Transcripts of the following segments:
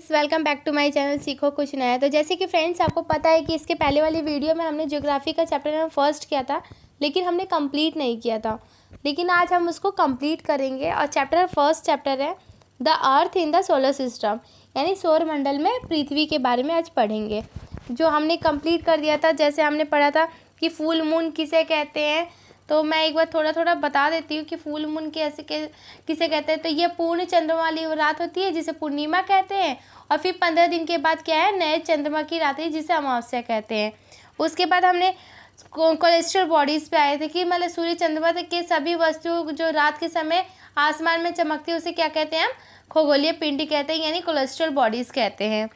Friends, welcome back to my channel सीखो कुछ नया। तो जैसे कि फ्रेंड्स आपको पता है कि इसके पहले वाली वीडियो में हमने ज्योग्राफी का चैप्टर नंबर फर्स्ट किया था, लेकिन हमने कंप्लीट नहीं किया था। लेकिन आज हम उसको कंप्लीट करेंगे और फर्स्ट चैप्टर है the earth in the solar system, यानी सौर मंडल में पृथ्वी के बारे में आज पढ़ेंगे, जो हमने कंप्लीट कर दिया था। जैसे हमने पढ़ा था कि फुल मून किसे कहते हैं, तो मैं एक बार थोड़ा बता देती हूँ कि फुल मून किसे कहते हैं। तो ये पूर्ण चंद्रमा वाली रात होती है जिसे पूर्णिमा कहते हैं, और फिर 15 दिन के बाद क्या है, नए चंद्रमा की रात है जिसे अमावस्या कहते हैं। उसके बाद हमने कोलेस्ट्रल बॉडीज़ पे आए थे कि मतलब सूर्य चंद्रमा के सभी वस्तु जो रात के समय आसमान में चमकती है उसे क्या कहते हैं, हम खगोलीय पिंड कहते हैं, यानी कोलेस्ट्रल बॉडीज़ कहते हैं।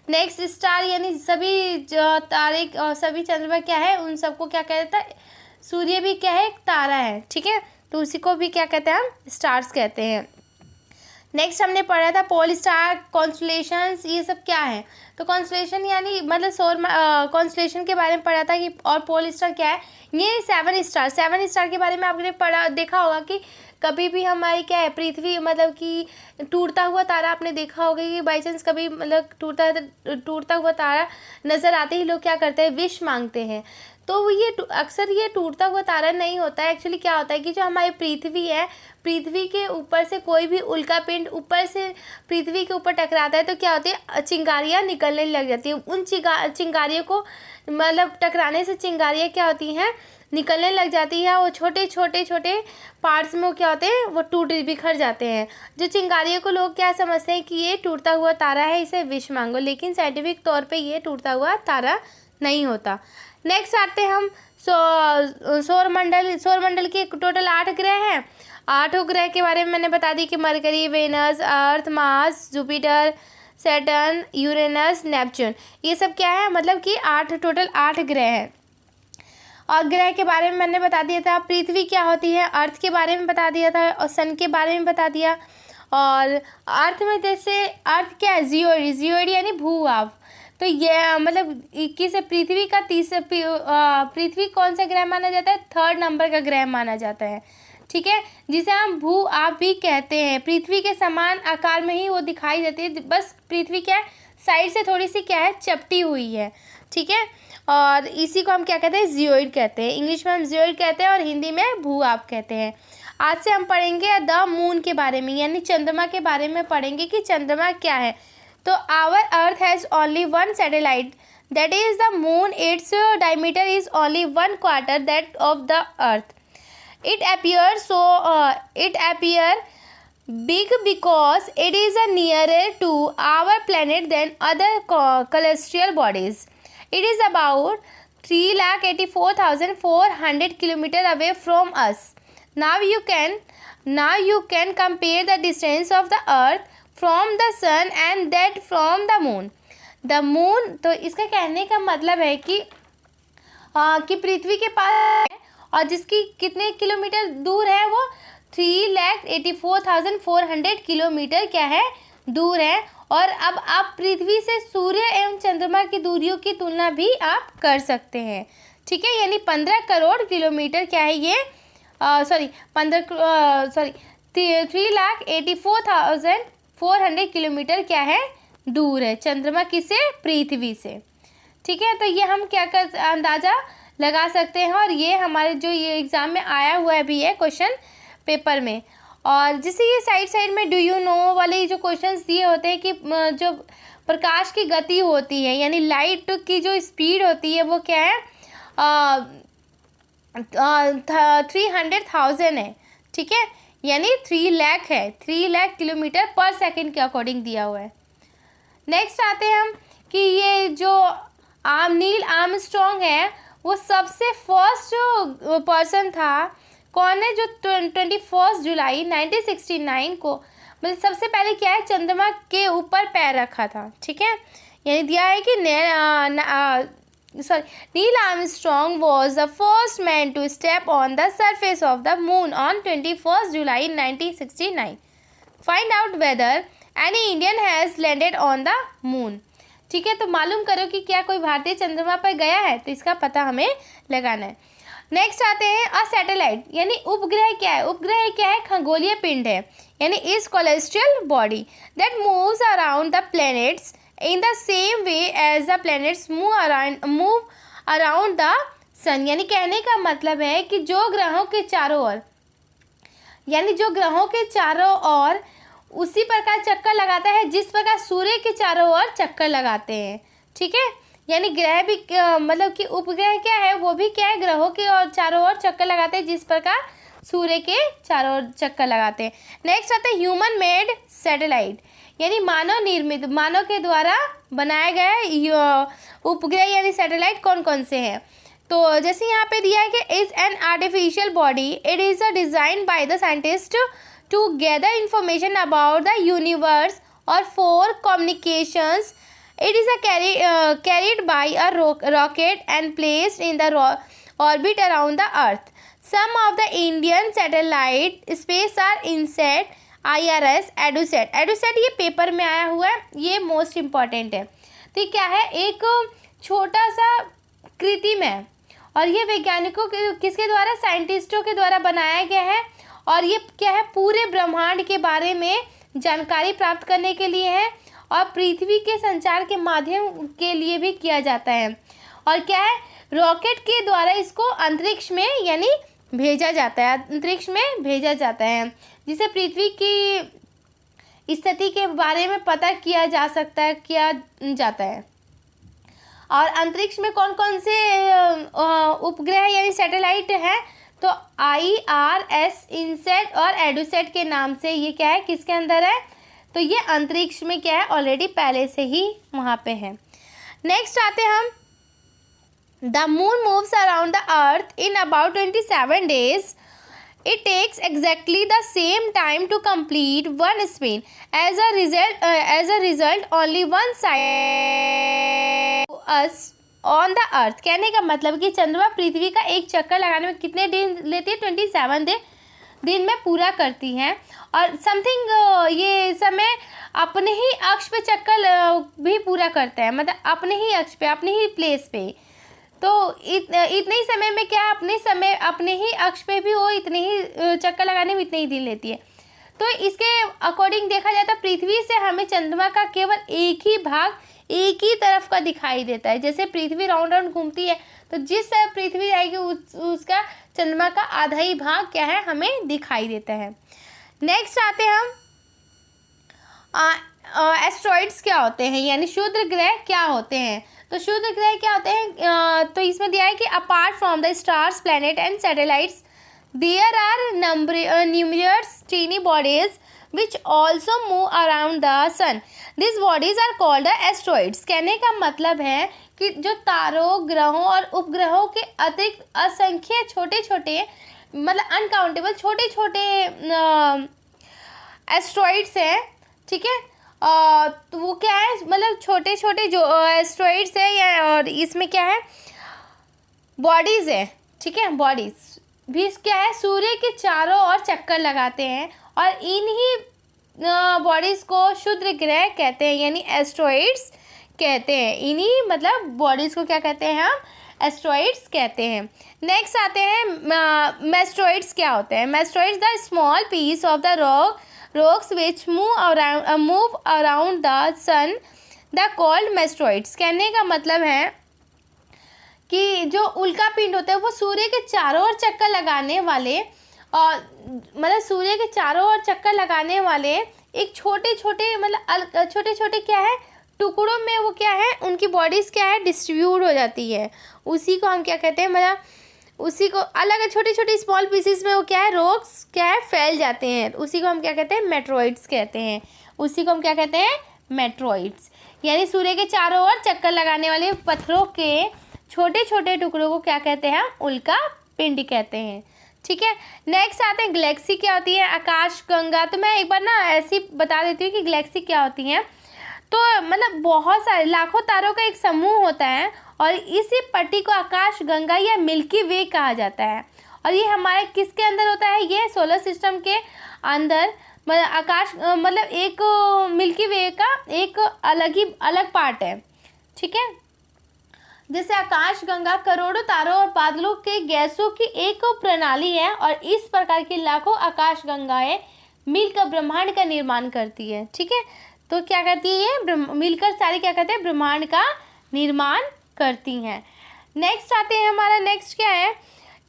नेक्स्ट स्टार, यानी सभी जो तारे और सभी चंद्रमा क्या है, उन सबको क्या कहता है, सूर्य भी क्या है, एक तारा है, ठीक है। तो उसी को भी क्या कहते हैं, हम स्टार्स कहते हैं। नेक्स्ट हमने पढ़ा था पोल स्टार, कॉन्स्टलेशंस, ये सब क्या है। तो कॉन्स्टलेशन यानी मतलब सौर कॉन्स्टलेशन के बारे में पढ़ा था कि, और पोल स्टार क्या है, ये 7 स्टार के बारे में आपने देखा होगा कि कभी भी हमारी क्या है, पृथ्वी मतलब कि टूटता हुआ तारा आपने देखा होगा कि बाई चांस कभी मतलब टूटता हुआ तारा नज़र आते ही लोग क्या करते हैं, विश मांगते हैं। तो ये अक्सर ये टूटता हुआ तारा नहीं होता है। एक्चुअली क्या होता है कि जो हमारी पृथ्वी है, पृथ्वी के ऊपर से कोई भी उल्का पिंड ऊपर से पृथ्वी के ऊपर टकराता है तो क्या होती है, चिंगारियाँ निकलने लग जाती है। उन चिंगारियों को मतलब टकराने से चिंगारियाँ क्या होती हैं, निकलने लग जाती है। वो छोटे पार्ट्स में वो क्या होते हैं, वो टूट बिखर जाते हैं। जो चिंगारियों को लोग क्या समझते हैं कि ये टूटता हुआ तारा है, इसे विश मांगो, लेकिन साइंटिफिक तौर पे ये टूटता हुआ तारा नहीं होता। नेक्स्ट आते हैं हम सौर मंडल के टोटल 8 ग्रह हैं। 8 ग्रह के बारे में मैंने बता दी कि Mercury, Venus, Earth, Mars, Jupiter, Saturn, Uranus, Neptune, ये सब क्या है, मतलब कि टोटल 8 ग्रह हैं। और ग्रह के बारे में मैंने बता दिया था, पृथ्वी क्या होती है, अर्थ के बारे में बता दिया था, और सन के बारे में बता दिया। और अर्थ में जैसे अर्थ क्या है, जियोइड यानी भूभाग। तो ये मतलब 21 से पृथ्वी का पृथ्वी कौन सा ग्रह माना जाता है, 3rd नंबर का ग्रह माना जाता है, ठीक है, जिसे हम भू आप भी कहते हैं। पृथ्वी के समान आकार में ही वो दिखाई देती है, बस पृथ्वी क्या है, साइड से थोड़ी सी क्या है, चपटी हुई है, ठीक है। और इसी को हम क्या कहते हैं, जियोइड कहते हैं। इंग्लिश में हम जियोइड कहते हैं और हिंदी में भू आप कहते हैं। आज से हम पढ़ेंगे द मून के बारे में, यानी चंद्रमा के बारे में पढ़ेंगे कि चंद्रमा क्या है। तो our earth has only 1 satellite, that is the moon. Its diameter is only 1/4 that of the earth. It appear big because it is nearer to our planet than other celestial bodies. It is about 3,84,400 kilometers away from us. Now you can compare the distance of the Earth from the Sun and that from the Moon. The Moon, तो इसका कहने का मतलब है कि पृथ्वी के पास और जिसकी कितने किलोमीटर दूर है, वो 3,84,400 किलोमीटर क्या है, दूर है। और अब आप पृथ्वी से सूर्य एवं चंद्रमा की दूरियों की तुलना भी आप कर सकते हैं, ठीक है। यानी 15 करोड़ किलोमीटर क्या है ये, 3,84,400 किलोमीटर क्या है, दूर है चंद्रमा किसे, पृथ्वी से, ठीक है। तो ये हम क्या कर अंदाज़ा लगा सकते हैं, और ये हमारे जो ये एग्ज़ाम में आया हुआ है भी है क्वेश्चन पेपर में। और जिसे ये साइड में डू यू नो वाले जो क्वेश्चंस दिए होते हैं कि जो प्रकाश की गति होती है, यानी लाइट की जो स्पीड होती है वो क्या है, 300,000 है, ठीक है, यानी 3 लाख है, 3 लाख किलोमीटर पर सेकेंड के अकॉर्डिंग दिया हुआ है। नेक्स्ट आते हैं हम कि ये जो नील आर्मस्ट्रॉन्ग है वो सबसे फर्स्ट पर्सन था, कौन है, जो 21 जुलाई 1969 को मतलब सबसे पहले क्या है, चंद्रमा के ऊपर पैर रखा था, ठीक है। यानी दिया है कि Neil Armstrong was the first man to step on the surface of the moon on 21 July 1969. Find out whether any Indian has landed on the moon, ठीक है। तो मालूम करो कि क्या कोई भारतीय चंद्रमा पर गया है, तो इसका पता हमें लगाना है। नेक्स्ट आते हैं अ सैटेलाइट, यानी उपग्रह क्या है? उपग्रह क्या है? खगोलीय पिंड है, यानी is celestial body that moves around the planets in the same way as the planets move around the sun. यानी कहने का मतलब है कि जो ग्रहों के चारों ओर, यानी जो ग्रहों के चारों ओर उसी प्रकार चक्कर लगाता है जिस प्रकार सूर्य के चारों ओर चक्कर लगाते हैं। ठीक है, यानी ग्रह भी मतलब कि उपग्रह क्या है? वो भी क्या है? ग्रहों के और चारों ओर चक्कर लगाते हैं जिस प्रकार सूर्य के चारों ओर चक्कर लगाते हैं। नेक्स्ट आता है ह्यूमन मेड सैटेलाइट, यानी मानव निर्मित, मानव के द्वारा बनाया गया उपग्रह यानी सैटेलाइट कौन कौन से हैं? तो जैसे यहाँ पे दिया है कि is an artificial body, it is a design by the scientist to gather information about the universe और for communications. It is carried by a rocket and placed in the orbit around the Earth. Some of the Indian satellite space are INSAT, IRS, EDUSAT. EDUSAT ये paper में आया हुआ है, ये most important है। तो क्या है? एक छोटा सा कृत्रिम है और ये वैज्ञानिकों के किसके द्वारा? साइंटिस्टों के द्वारा बनाया गया है। और ये क्या है? पूरे ब्रह्मांड के बारे में जानकारी प्राप्त करने के लिए है और पृथ्वी के संचार के माध्यम के लिए भी किया जाता है। और क्या है? रॉकेट के द्वारा इसको अंतरिक्ष में यानी भेजा जाता है, अंतरिक्ष में भेजा जाता है, जिसे पृथ्वी की स्थिति के बारे में पता किया जाता है। और अंतरिक्ष में कौन कौन से उपग्रह यानी सैटेलाइट है? तो IRS, INSAT और EDUSAT के नाम से ये क्या है? किसके अंदर है? तो ये अंतरिक्ष में क्या है? ऑलरेडी पहले से ही वहाँ पे है। नेक्स्ट आते हम, the moon moves around the earth in about 27 days. It takes exactly the same time to complete one spin. As a result, only one side us on the earth. कहने का मतलब कि चंद्रमा पृथ्वी का एक चक्कर लगाने में कितने दिन लेती है? 27 दिन में पूरा करती हैं। और समथिंग ये समय अपने ही अक्ष पे चक्कर भी पूरा करता है, मतलब अपने ही अक्ष पे, अपने ही प्लेस पे। तो इतने ही समय में क्या, अपने ही अक्ष पे भी वो इतने ही चक्कर लगाने में इतने ही दिन लेती है। तो इसके अकॉर्डिंग देखा जाए तो पृथ्वी से हमें चंद्रमा का केवल एक ही भाग एक ही तरफ का दिखाई देता है। जैसे पृथ्वी राउंड राउंड घूमती है तो जिस तरफ पृथ्वी आएगी उसका चंद्रमा का आधा ही भाग क्या है? हमें दिखाई देता है। नेक्स्ट आते हम एस्ट्रॉइड्स क्या होते हैं, यानी क्षुद्र ग्रह क्या होते हैं? तो क्षुद्र ग्रह क्या होते हैं? तो इसमें दिया है कि apart from the stars, planet and satellites there are numerous tiny bodies which also move around the sun. These bodies are called the asteroids. कहने का मतलब है कि जो तारों, ग्रहों और उपग्रहों के अतिरिक्त असंख्य छोटे छोटे मतलब अनकाउंटेबल छोटे छोटे एस्ट्रॉइड्स हैं। ठीक है, तो वो क्या है? मतलब छोटे छोटे जो एस्ट्रॉइड्स है या और इसमें क्या है? बॉडीज़ है। ठीक है, बॉडीज़ भी क्या है? सूर्य के चारों ओर चक्कर लगाते हैं और इन्हीं बॉडीज़ को क्षुद्र ग्रह कहते हैं, यानी एस्ट्रॉइड्स कहते हैं। इन्हीं मतलब बॉडीज़ को क्या कहते हैं? हम एस्ट्रॉइड्स कहते हैं। नेक्स्ट आते हैं मेस्ट्रॉइड्स क्या होते हैं? Meteoroids the small piece of the rocks which move around the sun, the called meteoroids. कहने का मतलब है कि जो उल्का पिंड होता है वो सूर्य के चारों ओर चक्कर लगाने वाले और मतलब सूर्य के चारों ओर चक्कर लगाने वाले एक छोटे छोटे मतलब छोटे छोटे क्या है? टुकड़ों में वो क्या है? उनकी बॉडीज़ क्या है? डिस्ट्रीब्यूट हो जाती है। उसी को हम क्या कहते हैं? मतलब उसी को अलग छोटे छोटे स्मॉल पीसेस में वो क्या है? रॉक्स क्या है? फैल जाते हैं। उसी को हम क्या कहते हैं? मेट्रॉइड्स कहते हैं। उसी को हम क्या कहते हैं? मेट्रॉइड्स। यानी सूर्य के चारों ओर चक्कर लगाने वाले पत्थरों के छोटे छोटे टुकड़ों को क्या कहते हैं? उल्का पिंड कहते हैं। ठीक है, नेक्स्ट आते हैं गैलेक्सी क्या होती है? आकाश गंगा। तो मैं एक बार ना ऐसी बता देती हूँ कि गैलेक्सी क्या होती है। तो मतलब बहुत सारे लाखों तारों का एक समूह होता है और इसी पट्टी को आकाश गंगा या मिल्की वे कहा जाता है। और ये हमारे किसके अंदर होता है? ये सोलर सिस्टम के अंदर मतलब आकाश मतलब एक मिल्की वे का एक अलग पार्ट है। ठीक है, जैसे आकाश गंगा करोड़ों तारों और बादलों के गैसों की एक प्रणाली है और इस प्रकार की लाखों आकाश गंगाएं मिलकर ब्रह्मांड का निर्माण करती है। ठीक है, तो क्या करती है ये मिलकर सारी क्या करते हैं, ब्रह्मांड का निर्माण करती हैं। नेक्स्ट आते हैं, हमारा नेक्स्ट क्या है,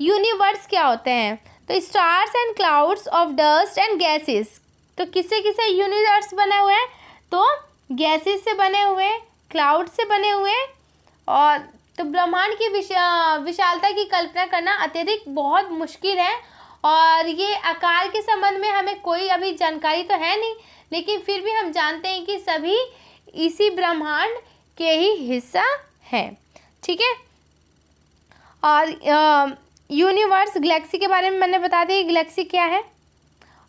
यूनिवर्स क्या होते हैं। तो stars and clouds of dust and gases, तो किससे किससे यूनिवर्स बने हुए हैं, तो गैसेस से बने हुए, क्लाउड से बने हुए, और तो ब्रह्मांड की विशालता की कल्पना करना अत्यधिक बहुत मुश्किल है और ये आकार के संबंध में हमें कोई अभी जानकारी तो है नहीं, लेकिन फिर भी हम जानते हैं कि सभी इसी ब्रह्मांड के ही हिस्सा है। ठीक है, और यूनिवर्स गैलेक्सी के बारे में मैंने बता दिया, गैलेक्सी क्या है।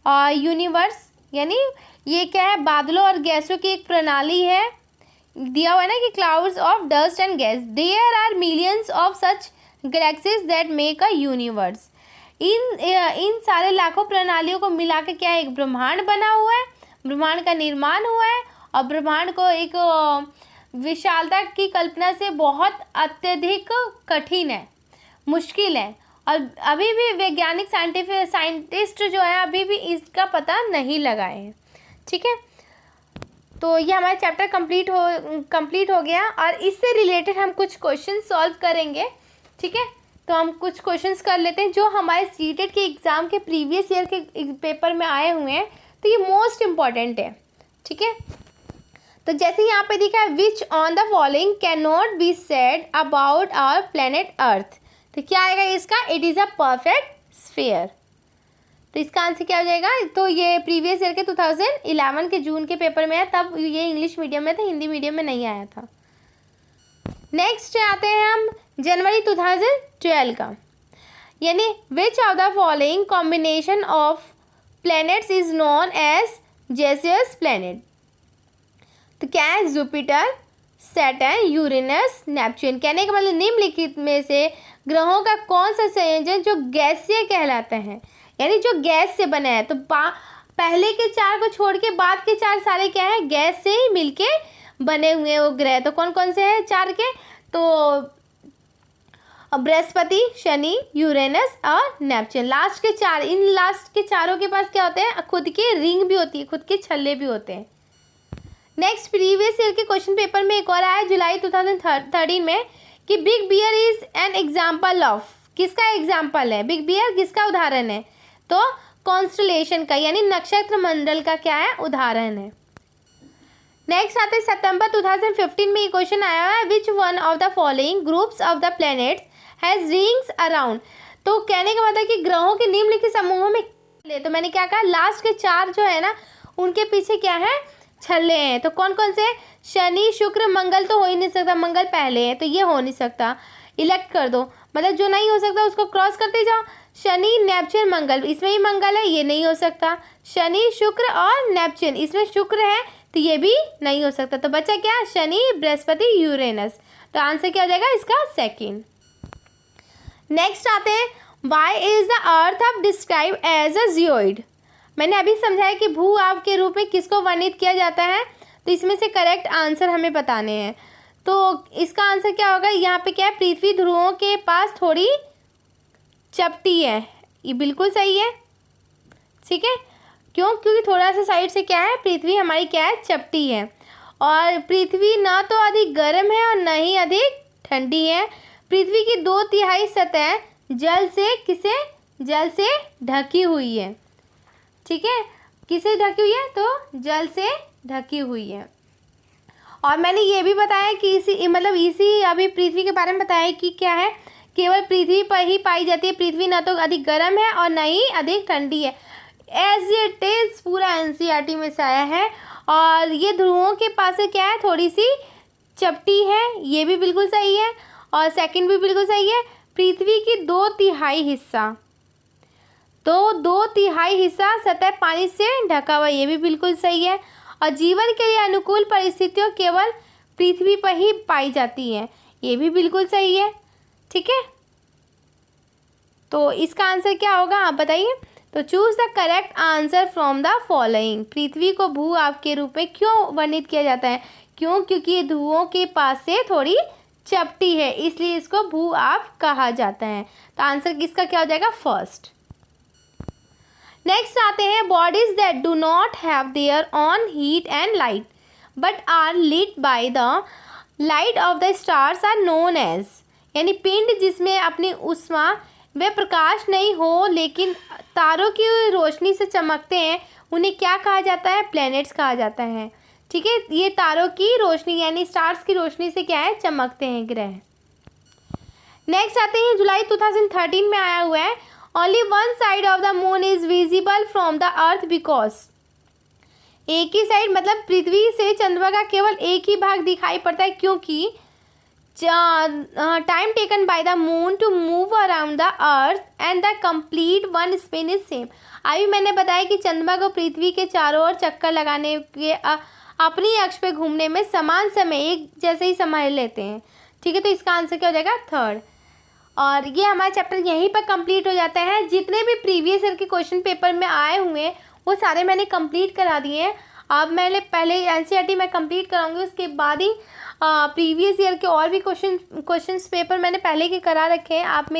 और यूनिवर्स यानी ये क्या है, बादलों और गैसों की एक प्रणाली है। दिया हुआ है ना कि clouds of dust and gas, there are millions of such galaxies that make a universe. इन सारे लाखों प्रणालियों को मिला के क्या है, एक ब्रह्मांड बना हुआ है, ब्रह्मांड का निर्माण हुआ है और ब्रह्मांड को एक विशालता की कल्पना से बहुत अत्यधिक कठिन है, मुश्किल है और अभी भी वैज्ञानिक साइंटिस्ट जो है अभी भी इसका पता नहीं लगाए हैं। ठीक है, तो ये हमारा चैप्टर कंप्लीट हो गया और इससे रिलेटेड हम कुछ क्वेश्चन सॉल्व करेंगे। ठीक है, तो हम कुछ क्वेश्चंस कर लेते हैं जो हमारे सीटेट के एग्ज़ाम के प्रीवियस ईयर के पेपर में आए हुए हैं, तो ये मोस्ट इम्पॉर्टेंट है। ठीक है, तो जैसे यहाँ पे दिखा है, which on the following can not be said about our planet earth, तो क्या आएगा इसका, it is a perfect sphere. तो इसका आंसर क्या हो जाएगा, तो ये प्रीवियस ईयर के 2011 के जून के पेपर में है, तब ये इंग्लिश मीडियम में था, हिंदी मीडियम में नहीं आया था। नेक्स्ट आते हैं हम जनवरी 2012 का, यानी which of the following combination of planets is known as gaseous planet, तो क्या है, जुपिटर, सैटर्न, यूरेनस, नेपच्यून। कहने का मतलब निम्नलिखित में से ग्रहों का कौन सा संयोजन जो गैसीय कहलाते हैं, यानी जो गैस से बना है। तो पहले के 4 को छोड़ के बाद के 4 सारे क्या है, गैस से ही मिलके बने हुए हैं वो ग्रह। तो कौन कौन से हैं 4 के, तो बृहस्पति, शनि, यूरेनस और नेपच्यून। लास्ट के 4, इन लास्ट के चारों के पास क्या होते हैं, खुद के रिंग भी होती है, खुद के छल्ले भी होते हैं। नेक्स्ट प्रीवियस ईयर के क्वेश्चन पेपर में एक और आया जुलाई 2013 में कि big bear is an example of, किसका एग्जाम्पल है, बिग बियर किसका उदाहरण है, तो कॉन्स्टलेशन का, यानी नक्षत्र मंडल का क्या है, उदाहरण है। नेक्स्ट आते हैं सितंबर 2015 में ये क्वेश्चन आया है, which one of the following groups of the planets has rings around, तो कहने का मतलब कि ग्रहों के निम्नलिखित समूहों में, तो मैंने क्या कहा, लास्ट के 4 जो है ना उनके पीछे क्या है, छल्ले हैं। तो कौन कौन से, शनि, शुक्र, मंगल तो हो ही नहीं सकता, मंगल पहले है तो ये हो नहीं सकता, इलेक्ट कर दो, मतलब जो नहीं हो सकता उसको क्रॉस करते जाओ। शनि, नेपच्यून, मंगल, इसमें ही मंगल है, ये नहीं हो सकता। शनि, शुक्र और नेपच्यून, इसमें शुक्र है तो ये भी नहीं हो सकता। तो बचा क्या, शनि, बृहस्पति, यूरेनस। तो आंसर क्या हो जाएगा इसका, सेकंड। नेक्स्ट आते हैं, वाई इज द अर्थ अब डिस्क्राइब एज अ जियोइड। मैंने अभी समझाया कि भू आव के रूप में किसको वर्णित किया जाता है, तो इसमें से करेक्ट आंसर हमें बताने हैं। तो इसका आंसर क्या होगा, यहाँ पे क्या है, पृथ्वी ध्रुवों के पास थोड़ी चपटी है, ये बिल्कुल सही है। ठीक है, क्यों, क्योंकि थोड़ा सा साइड से क्या है, पृथ्वी हमारी क्या है, चपटी है। और पृथ्वी ना तो अधिक गर्म है और न ही अधिक ठंडी है। पृथ्वी की 2/3 सतह जल से ढकी हुई है। ठीक है, किससे ढकी हुई है, तो जल से ढकी हुई है। और मैंने ये भी बताया कि इसी अभी पृथ्वी के बारे में बताया कि क्या है, केवल पृथ्वी पर ही पाई जाती है। पृथ्वी ना तो अधिक गर्म है और न ही अधिक ठंडी है। एज इट इज पूरा एनसीईआरटी में से आया है। और ये ध्रुवों के पास से क्या है, थोड़ी सी चपटी है, ये भी बिल्कुल सही है। और सेकंड भी बिल्कुल सही है। पृथ्वी की 2/3 हिस्सा, तो 2/3 हिस्सा सतह पानी से ढका हुआ, ये भी बिल्कुल सही है। और जीवन के लिए अनुकूल परिस्थितियों केवल पृथ्वी पर ही पाई जाती हैं, ये भी बिल्कुल सही है। ठीक है, तो इसका आंसर क्या होगा, आप बताइए। तो choose the correct answer from the following. पृथ्वी को भू आव के रूप में क्यों वर्णित किया जाता है, क्योंकि ये ध्रुवों के पास से थोड़ी चपटी है, इसलिए इसको भू आप कहा जाता है। तो आंसर किसका क्या हो जाएगा? फर्स्ट। नेक्स्ट आते हैं bodies that do not have their own heat and light but are lit by the light of the stars are known as. यानी पिंड जिसमें अपनी ऊष्मा व प्रकाश नहीं हो लेकिन तारों की रोशनी से चमकते हैं, उन्हें क्या कहा जाता है? प्लैनेट्स कहा जाता है। ठीक है, ये तारों की रोशनी यानी स्टार्स की रोशनी से क्या है? चमकते हैं ग्रह। नेक्स्ट आते हैं जुलाई 2013 में आया हुआ है, only one side of the moon is visible from the earth because. एक ही साइड मतलब पृथ्वी से चंद्रमा का केवल एक ही भाग दिखाई पड़ता है क्योंकि time taken by the moon to move around the earth and the complete one spin is same. अभी मैंने बताया कि चंद्रमा को पृथ्वी के चारों ओर चक्कर लगाने के अपनी अक्ष पे घूमने में समान समय एक जैसे ही समय लेते हैं। ठीक है, तो इसका आंसर क्या हो जाएगा? थर्ड। और ये हमारा चैप्टर यहीं पर कंप्लीट हो जाता है। जितने भी प्रीवियस ईयर के क्वेश्चन पेपर में आए हुए हैं वो सारे मैंने कंप्लीट करा दिए हैं। अब मैंने पहले एनसीईआरटी मैं कंप्लीट कराऊंगी, उसके बाद ही प्रीवियस ईयर के और भी क्वेश्चंस पेपर मैंने पहले के करा रखे हैं। आप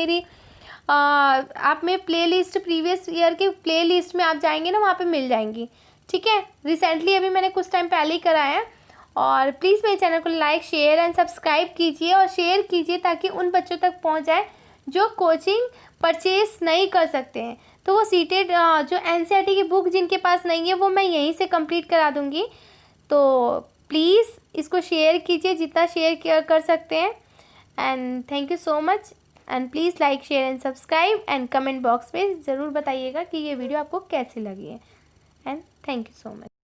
मेरे प्लेलिस्ट प्रीवियस ईयर के प्लेलिस्ट में आप जाएंगे ना, वहाँ पे मिल जाएंगी। ठीक है, रिसेंटली अभी मैंने कुछ टाइम पहले ही कराया है। और प्लीज़ मेरे चैनल को लाइक शेयर एंड सब्सक्राइब कीजिए और शेयर कीजिए ताकि उन बच्चों तक पहुँच जाए जो कोचिंग परचेस नहीं कर सकते हैं। तो वो सीटेड जो एनसीईआरटी की बुक जिनके पास नहीं है वो मैं यहीं से कंप्लीट करा दूँगी। तो प्लीज़ इसको शेयर कीजिए जितना शेयर कर सकते हैं। And thank you so much and please like share and subscribe and comment box में ज़रूर बताइएगा कि ये वीडियो आपको कैसी लगी है। And thank you so much.